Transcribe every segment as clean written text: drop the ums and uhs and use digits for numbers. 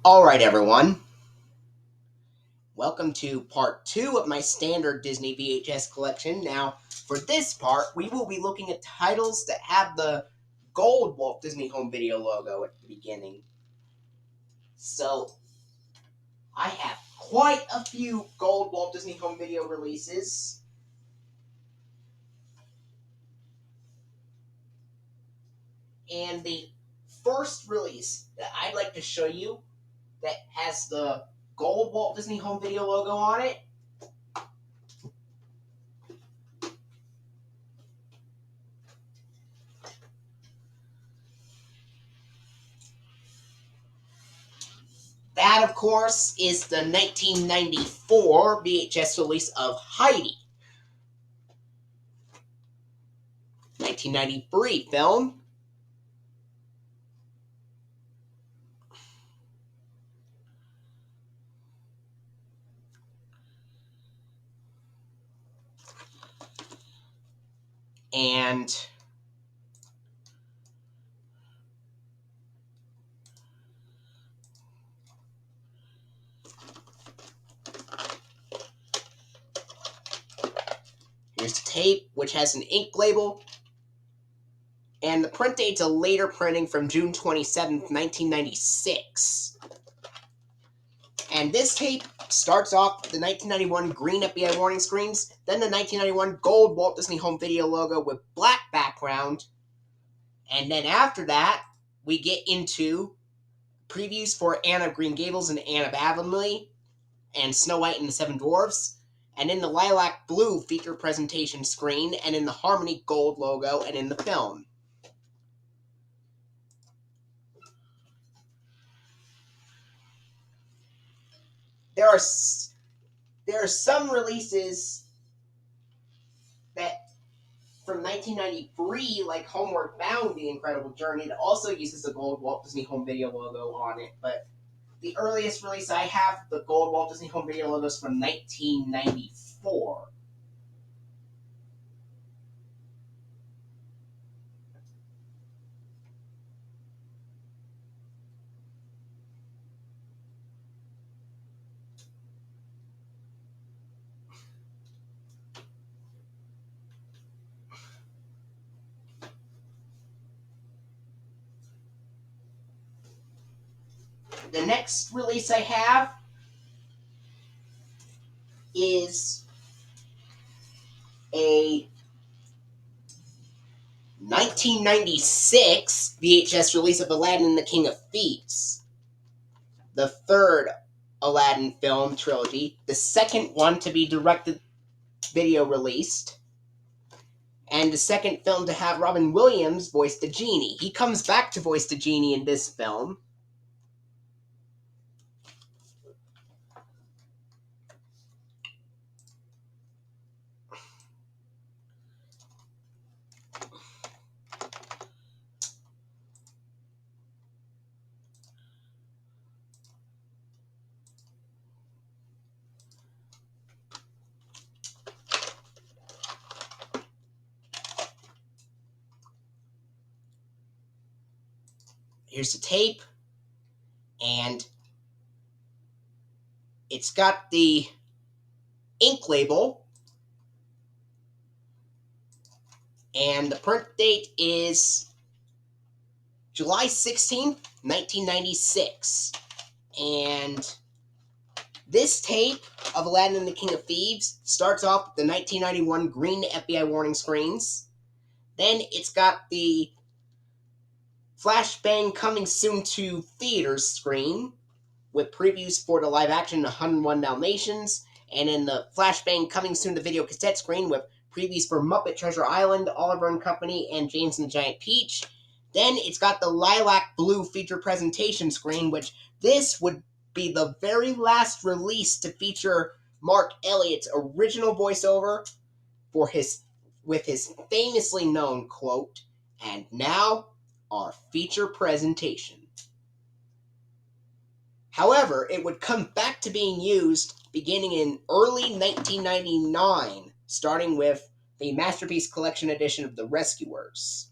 Alright, everyone. Welcome to part 2 of my standard Disney VHS collection. Now, for this part, we will be looking at titles that have the gold Walt Disney Home Video logo at the beginning. So, I have quite a few gold Walt Disney Home Video releases. And the first release that I'd like to show you that has the gold Walt Disney Home Video logo on it That, of course, is the 1994 VHS release of Heidi. 1993 film. And here's the tape, which has an ink label. And the print date's a later printing from June 27th, 1996. And this tape starts off the 1991 green FBI warning screens, then the 1991 gold Walt Disney Home Video logo with black background. And then after that, we get into previews for Anne of Green Gables and Anne of Avonlea, and Snow White and the Seven Dwarfs, and in the lilac blue feature presentation screen, and in the Harmony Gold logo, and in the film. There are some releases that from 1993, like Homeward Bound: The Incredible Journey, that also uses the gold Walt Disney Home Video logo on it, but the earliest release I have, the gold Walt Disney Home Video logos from 1994. The next release I have is a 1996 VHS release of Aladdin and the King of Thieves, the third Aladdin film trilogy, the second one to be directed video released, and the second film to have Robin Williams voice the genie. He comes back to voice the genie in this film. Here's the tape, and it's got the ink label, and the print date is July 16th, 1996. And this tape of Aladdin and the King of Thieves starts off with the 1991 green FBI warning screens. Then it's got the flashbang coming soon to theaters screen with previews for the live action 101 Dalmatians, and in the flashbang coming soon to video cassette screen with previews for Muppet Treasure Island, Oliver and Company, and James and the Giant Peach. Then it's got the lilac blue feature presentation screen, which this would be the very last release to feature Mark Elliott's original voiceover with his famously known quote, "And now our feature presentation." However, it would come back to being used beginning in early 1999, starting with the Masterpiece Collection edition of The Rescuers.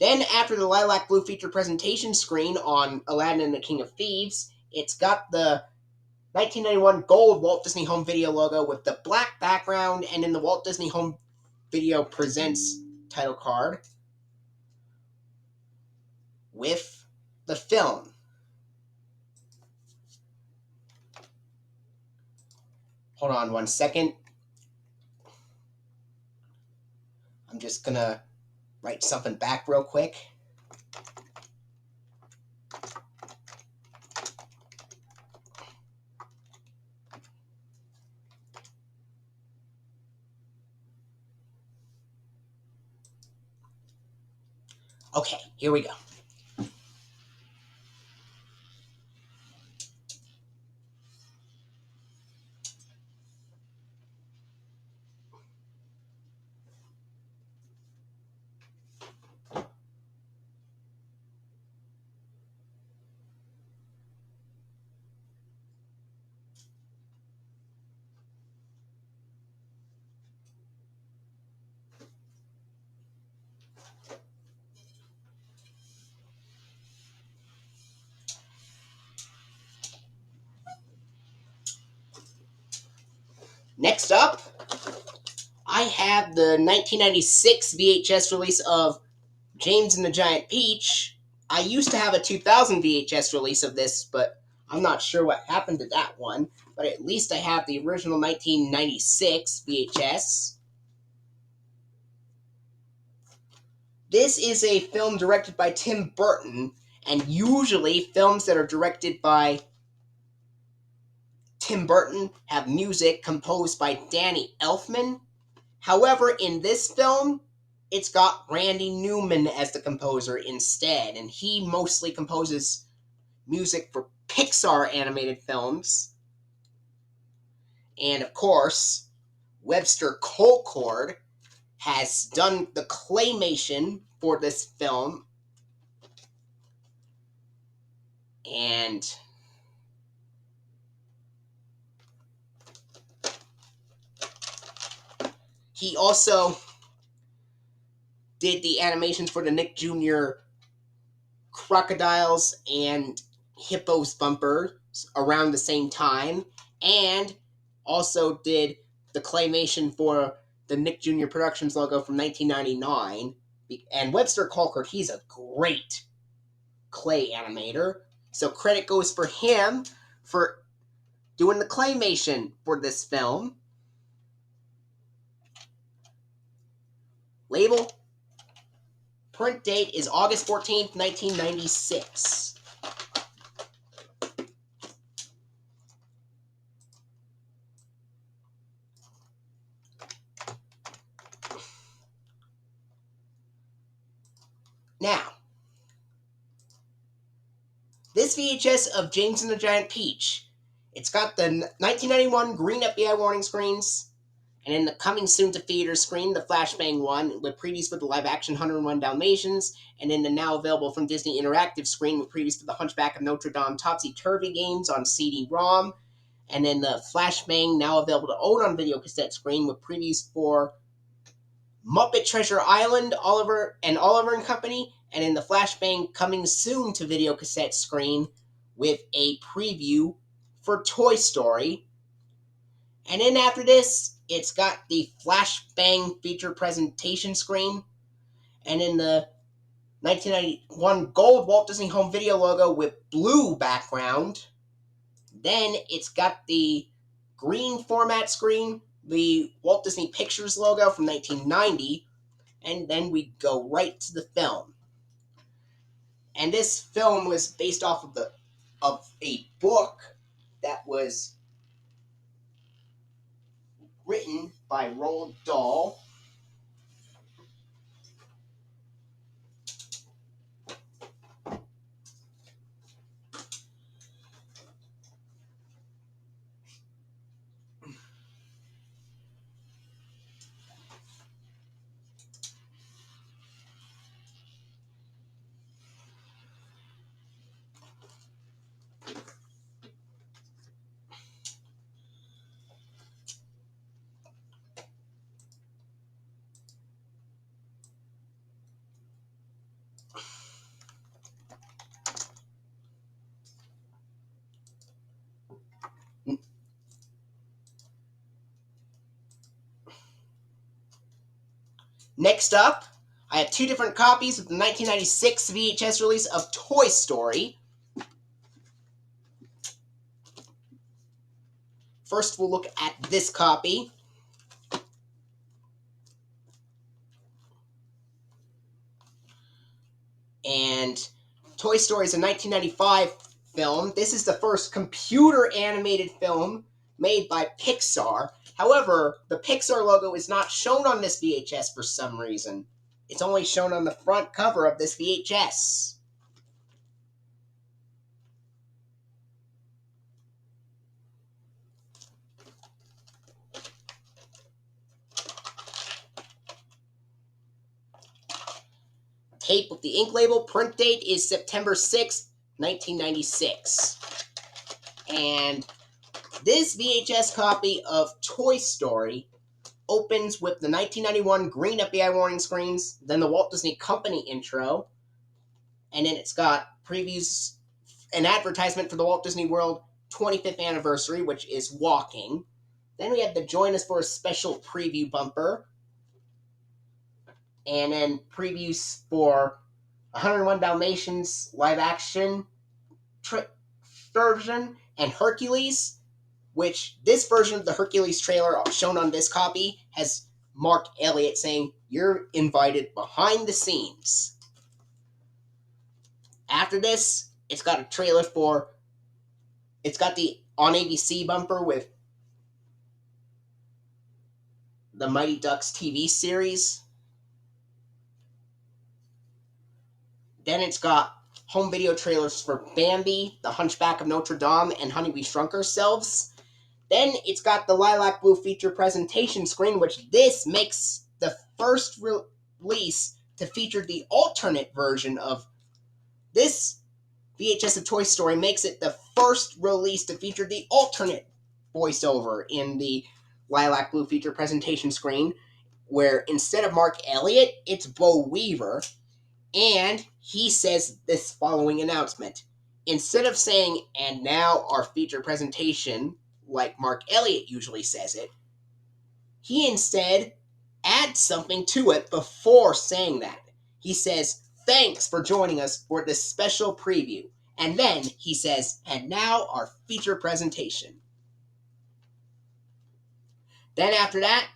Then, after the lilac blue feature presentation screen on Aladdin and the King of Thieves, it's got the 1991 gold Walt Disney Home Video logo with the black background, and in the Walt Disney Home Video Presents title card with the film. Hold on one second. I'm just gonna write something back real quick. Okay, here we go. Next up, I have the 1996 VHS release of James and the Giant Peach. I used to have a 2000 VHS release of this, but I'm not sure what happened to that one. But at least I have the original 1996 VHS. This is a film directed by Tim Burton, and usually films that are directed by Tim Burton have music composed by Danny Elfman. However, in this film, it's got Randy Newman as the composer instead, and he mostly composes music for Pixar animated films. And of course, Webster Colcord has done the claymation for this film. And he also did the animations for the Nick Jr. Crocodiles and Hippos bumpers around the same time, and also did the claymation for the Nick Jr. Productions logo from 1999. And Webster Colcord, he's a great clay animator, so credit goes for him for doing the claymation for this film. Label. Print date is August 14th, 1996. Now, this VHS of James and the Giant Peach, it's got the 1991 green FBI warning screens, and in the coming soon to theater screen, the Flashbang one with previews for the live action 101 Dalmatians, and in the now available from Disney Interactive screen with previews for the Hunchback of Notre Dame Topsy Turvy games on CD-ROM, and then the Flashbang now available to own on video cassette screen with previews for Muppet Treasure Island, Oliver and Company, and in the Flashbang coming soon to video cassette screen with a preview for Toy Story. And then after this, it's got the Flashbang feature presentation screen, and in the 1991 gold Walt Disney Home Video logo with blue background. Then it's got the green format screen, the Walt Disney Pictures logo from 1990, and then we go right to the film. And this film was based off of a book that was written by Roald Dahl. Next up, I have two different copies of the 1996 VHS release of Toy Story. First, we'll look at this copy. And Toy Story is a 1995 film. This is the first computer animated film made by Pixar. However, the Pixar logo is not shown on this VHS for some reason. It's only shown on the front cover of this VHS. Tape with the ink label. Print date is September 6th, 1996. And this VHS copy of Toy Story opens with the 1991 green FBI warning screens, then the Walt Disney Company intro, and then it's got previews, an advertisement for the Walt Disney World 25th anniversary, which is walking. Then we have the Join Us for a Special preview bumper, and then previews for 101 Dalmatians live action version and Hercules, which this version of the Hercules trailer shown on this copy has Mark Elliott saying, "You're invited behind the scenes." After this, it's got a trailer for, it's got the On ABC bumper with the Mighty Ducks TV series. Then it's got home video trailers for Bambi, The Hunchback of Notre Dame, and Honey, We Shrunk Ourselves. Then it's got the lilac blue feature presentation screen, which this makes the first release to feature the alternate version of this VHS of Toy Story, makes it the first release to feature the alternate voiceover in the lilac blue feature presentation screen, where instead of Mark Elliott, it's Bo Weaver. And he says this following announcement. Instead of saying, "And now our feature presentation," like Mark Elliott usually says it, he instead adds something to it before saying that. He says, "Thanks for joining us for this special preview." And then he says, "And now our feature presentation." Then after that,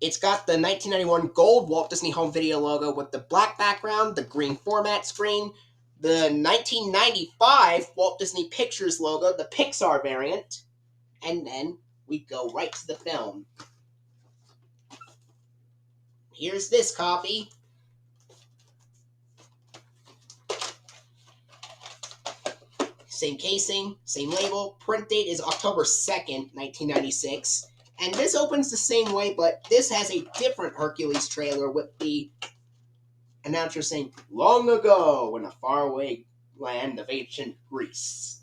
it's got the 1991 gold Walt Disney Home Video logo with the black background, the green format screen, the 1995 Walt Disney Pictures logo, the Pixar variant, and then we go right to the film. Here's this copy. Same casing, same label. Print date is October 2nd, 1996. And this opens the same way, but this has a different Hercules trailer with the announcer saying, "Long ago in a faraway land of ancient Greece."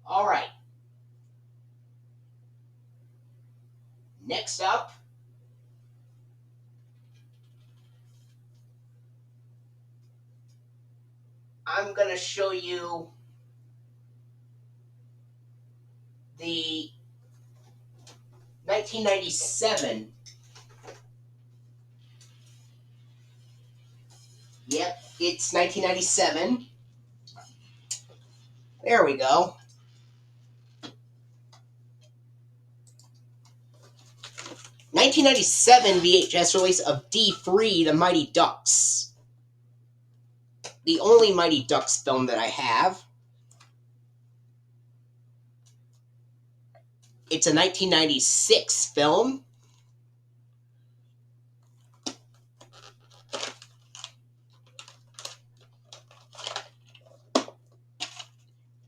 All right. Next up, I'm going to show you the 1997. Yep, it's 1997. There we go. 1997 VHS release of D3, The Mighty Ducks. The only Mighty Ducks film that I have. It's a 1996 film.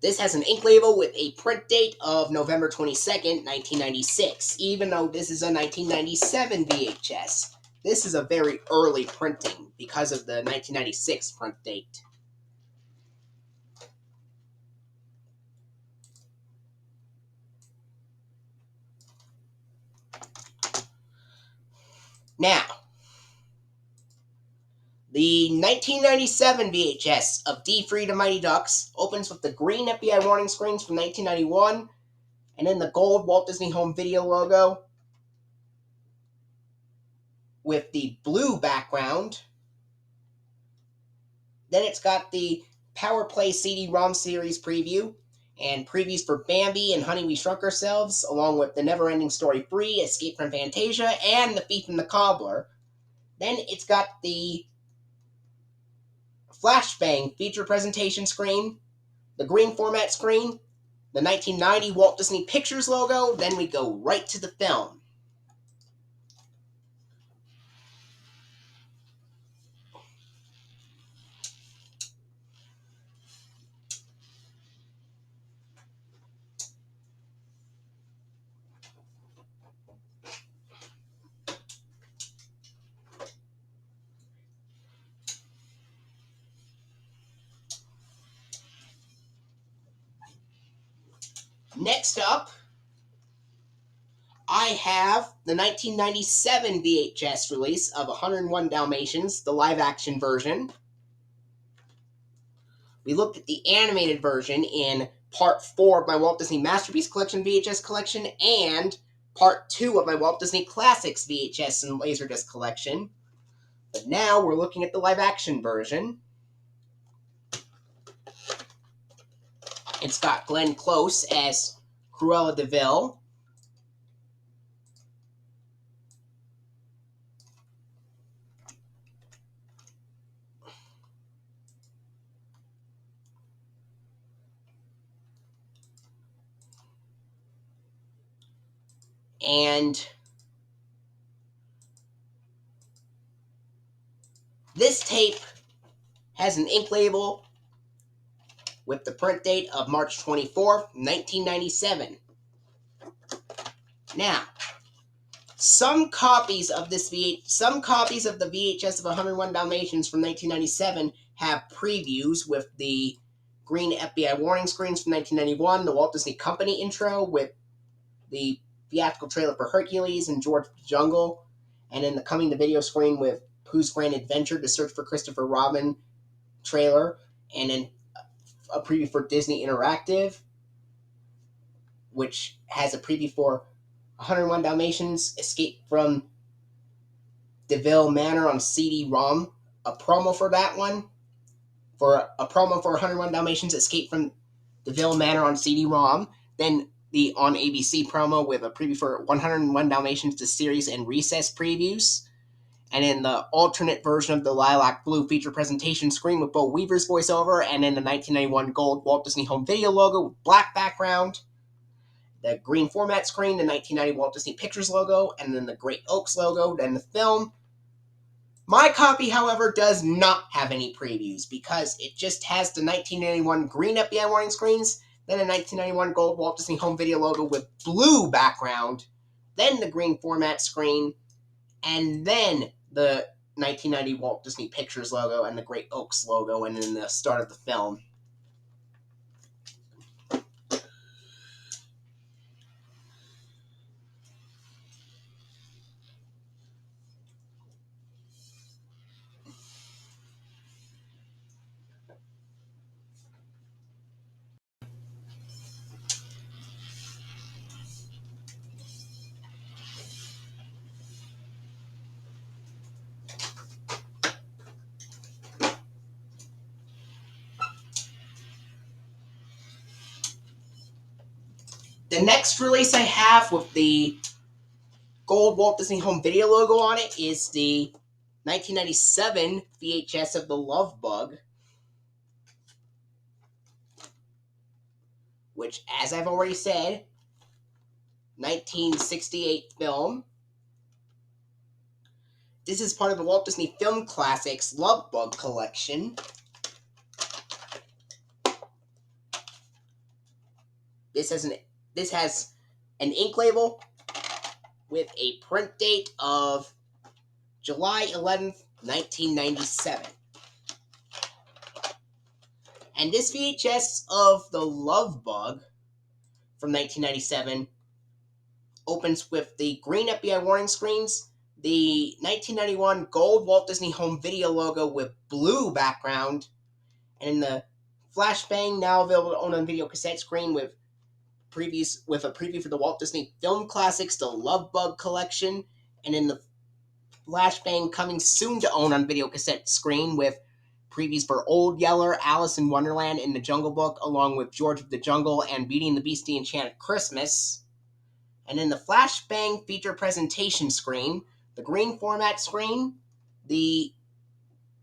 This has an ink label with a print date of November 22nd, 1996, even though this is a 1997 VHS. this is a very early printing because of the 1996 print date. Now, the 1997 VHS of D. Free the Mighty Ducks opens with the green FBI warning screens from 1991, and then the gold Walt Disney Home Video logo with the blue background. Then it's got the Power Play CD-ROM series preview, and previews for Bambi and Honey, We Shrunk Ourselves, along with The Never-Ending Story 3, Escape from Fantasia, and The Thief and the Cobbler. Then it's got the Flashbang feature presentation screen, the green format screen, the 1990 Walt Disney Pictures logo, then we go right to the film. Next up, I have the 1997 VHS release of 101 Dalmatians, the live-action version. We looked at the animated version in Part 4 of my Walt Disney Masterpiece Collection VHS collection and Part 2 of my Walt Disney Classics VHS and Laserdisc collection. But now we're looking at the live-action version. It's got Glenn Close as Cruella de Vil. And this tape has an ink label with the print date of March 24th, 1997. Now, some copies of the VHS of 101 Dalmatians from 1997 have previews with the green FBI warning screens from 1991, the Walt Disney Company intro with the theatrical trailer for Hercules and George the Jungle, and then the coming to video screen with Pooh's Grand Adventure to Search for Christopher Robin trailer, and then a preview for Disney Interactive, which has a preview for 101 Dalmatians, Escape from DeVille Manor on CD-ROM, a promo for that one, for a promo for 101 Dalmatians, Escape from DeVille Manor on CD-ROM, then the on ABC promo with a preview for 101 Dalmatians, the series and recess previews, and then the alternate version of the Lilac Blue feature presentation screen with Bo Weaver's voiceover, and then the 1991 gold Walt Disney Home Video logo with black background, the green format screen, the 1990 Walt Disney Pictures logo, and then the Great Oaks logo, then the film. My copy, however, does not have any previews because it just has the 1991 green FBI warning screens, then a 1991 gold Walt Disney Home Video logo with blue background, then the green format screen, and then the 1990 Walt Disney Pictures logo and the Great Oaks logo, and then the start of the film. The next release I have with the gold Walt Disney Home Video logo on it is the 1997 VHS of The Love Bug, which, as I've already said, 1968 film. This is part of the Walt Disney Film Classics Love Bug collection. This has an ink label with a print date of July 11th, 1997. And this VHS of The Love Bug from 1997 opens with the green FBI warning screens, the 1991 gold Walt Disney Home Video logo with blue background, and in the flashbang, now available to own on video cassette screen with a preview for the Walt Disney Film Classics, The Love Bug Collection, and in the flashbang coming soon to own on video cassette screen with previews for Old Yeller, Alice in Wonderland, and The Jungle Book, along with George of the Jungle and Beauty and the Beast: The Enchanted Christmas. And in the flashbang feature presentation screen, the green format screen, the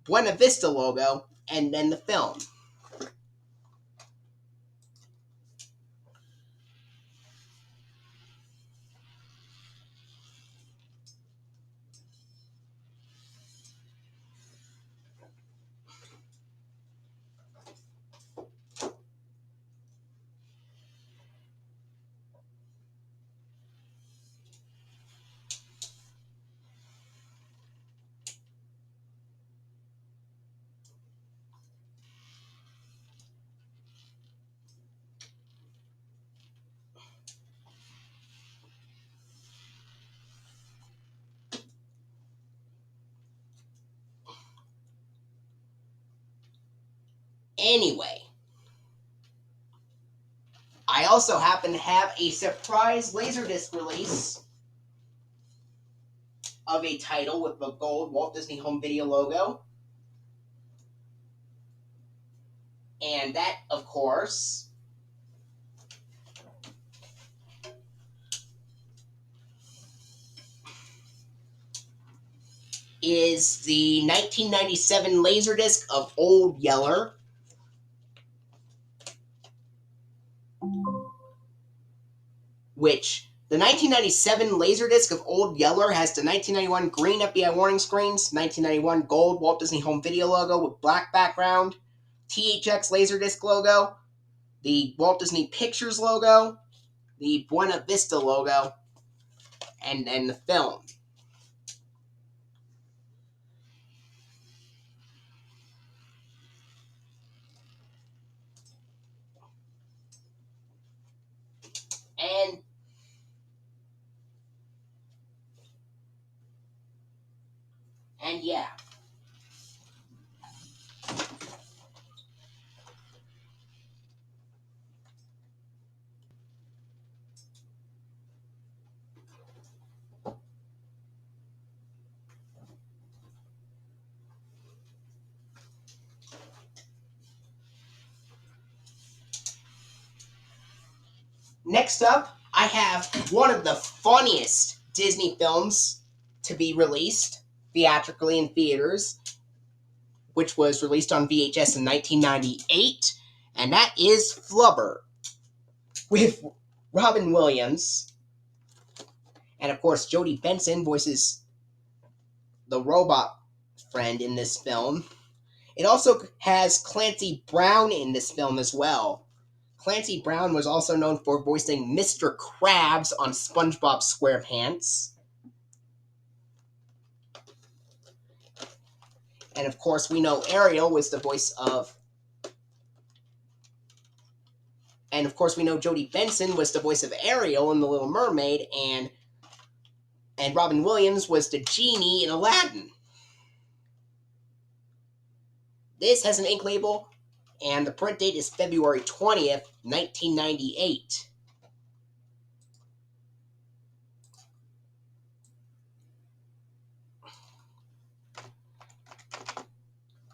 Buena Vista logo, and then the film. Anyway, I also happen to have a surprise Laserdisc release of a title with the gold Walt Disney Home Video logo. And that, of course, is the 1997 Laserdisc of Old Yeller. Which, the 1997 Laserdisc of Old Yeller has the 1991 green FBI warning screens, 1991 gold Walt Disney Home Video logo with black background, THX Laserdisc logo, the Walt Disney Pictures logo, the Buena Vista logo, and then the film. And yeah. Next up, I have one of the funniest Disney films to be released theatrically in theaters, which was released on VHS in 1998, and that is Flubber, with Robin Williams. And of course, Jodie Benson voices the robot friend in this film. It also has Clancy Brown in this film as well. Clancy Brown was also known for voicing Mr. Krabs on SpongeBob SquarePants. And of course, we know Ariel was the voice of... And of course, we know Jodie Benson was the voice of Ariel in The Little Mermaid, and Robin Williams was the genie in Aladdin. This has an ink label, and the print date is February 20th, 1998.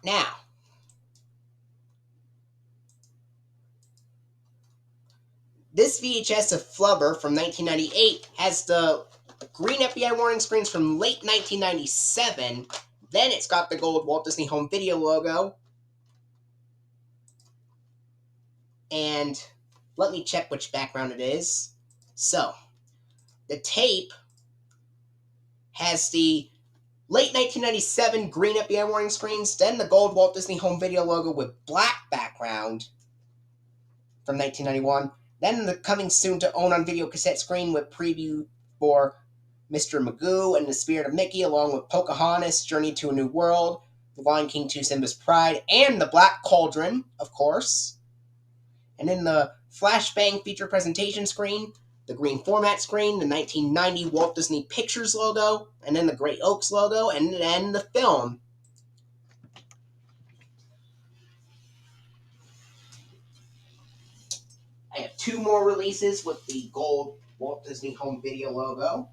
Now, this VHS of Flubber from 1998 has the green FBI warning screens from late 1997. Then it's got the gold Walt Disney Home Video logo. And let me check which background it is. So, the tape has the late 1997 green FBI warning screens, then the gold Walt Disney Home Video logo with black background from 1991, then the coming soon to own on video cassette screen with preview for Mr. Magoo and the Spirit of Mickey, along with Pocahontas, Journey to a New World, The Lion King 2, Simba's Pride, and The Black Cauldron, of course. And in the Flashbang feature presentation screen, the green format screen, the 1990 Walt Disney Pictures logo, and then the Great Oaks logo, and then the film. I have two more releases with the gold Walt Disney Home Video logo.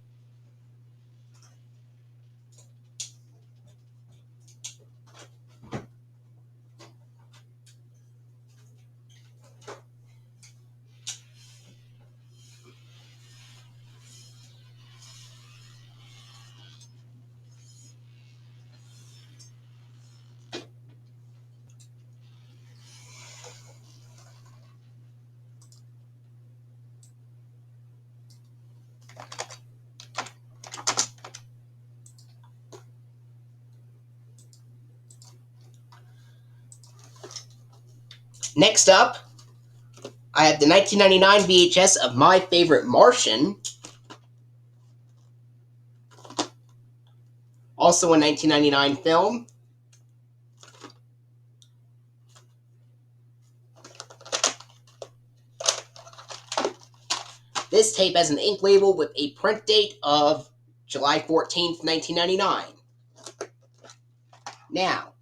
Next up, I have the 1999 VHS of My Favorite Martian, also a 1999 film. This tape has an ink label with a print date of July 14th, 1999. Now,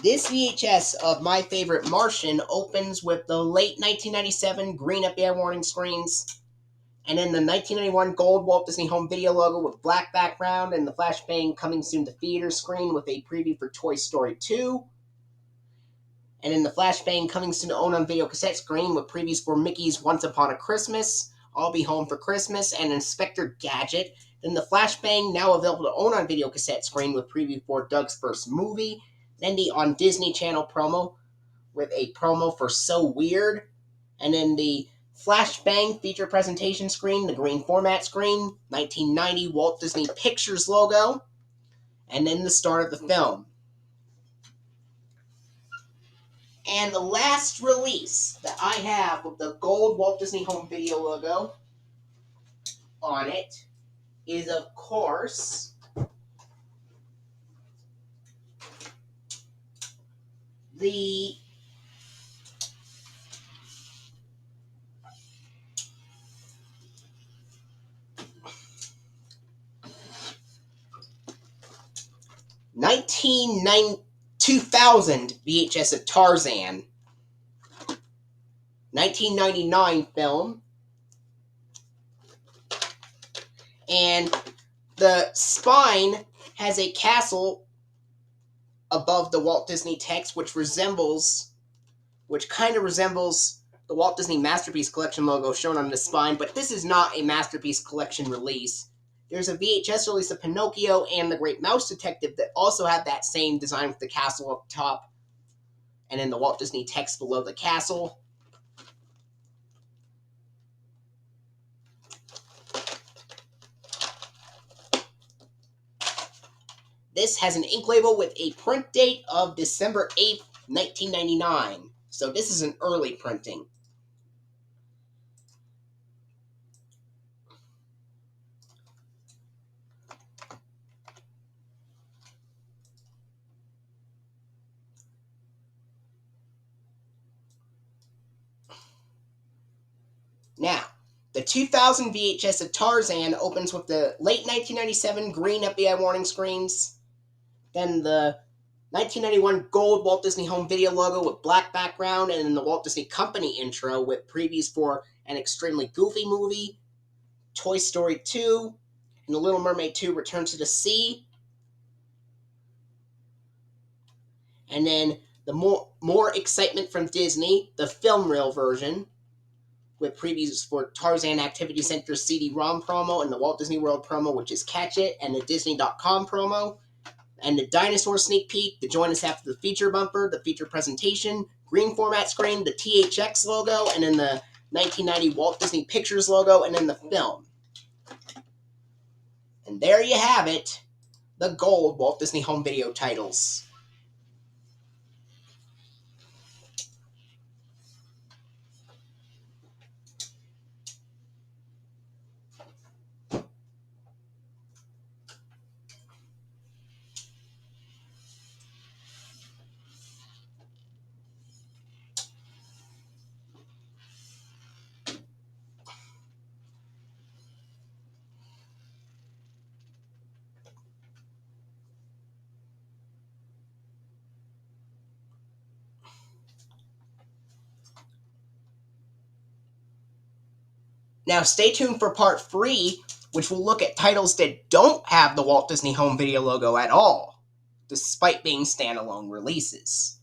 this VHS of My Favorite Martian opens with the late 1997 green FBI warning screens, and then the 1991 gold Walt Disney Home Video logo with black background, and the flashbang coming soon to theater screen with a preview for Toy Story 2. And in the flashbang coming soon to own on video cassette screen with previews for Mickey's Once Upon a Christmas, I'll Be Home for Christmas, and Inspector Gadget. Then the flashbang now available to own on video cassette screen with preview for Doug's First Movie. Then the On Disney Channel promo with a promo for So Weird. And then the flashbang feature presentation screen, the green format screen, 1990 Walt Disney Pictures logo, and then the start of the film. And the last release that I have with the gold Walt Disney Home Video logo on it is, of course, the (1990) 2000 VHS of Tarzan, 1999 film, and the spine has a castle above the Walt Disney text, which kind of resembles the Walt Disney Masterpiece Collection logo shown on the spine, but this is not a Masterpiece Collection release. There's a VHS release of Pinocchio and The Great Mouse Detective that also have that same design with the castle up top, and then the Walt Disney text below the castle. This has an ink label with a print date of December 8th, 1999. So this is an early printing. Now, the 2000 VHS of Tarzan opens with the late 1997 green FBI warning screens, then the 1991 gold Walt Disney Home Video logo with black background, and then the Walt Disney Company intro with previews for An Extremely Goofy Movie, Toy Story 2, and The Little Mermaid 2 Return to the Sea. And then the more excitement from Disney, the film reel version, with previews for Tarzan Activity Center CD-ROM promo and the Walt Disney World promo, which is Catch It, and the Disney.com promo, and the Dinosaur sneak peek, the Join Us After the Feature bumper, the feature presentation, green format screen, the THX logo, and then the 1990 Walt Disney Pictures logo, and then the film. And there you have it, the gold Walt Disney Home Video titles. Now stay tuned for part 3, which will look at titles that don't have the Walt Disney Home Video logo at all, despite being standalone releases.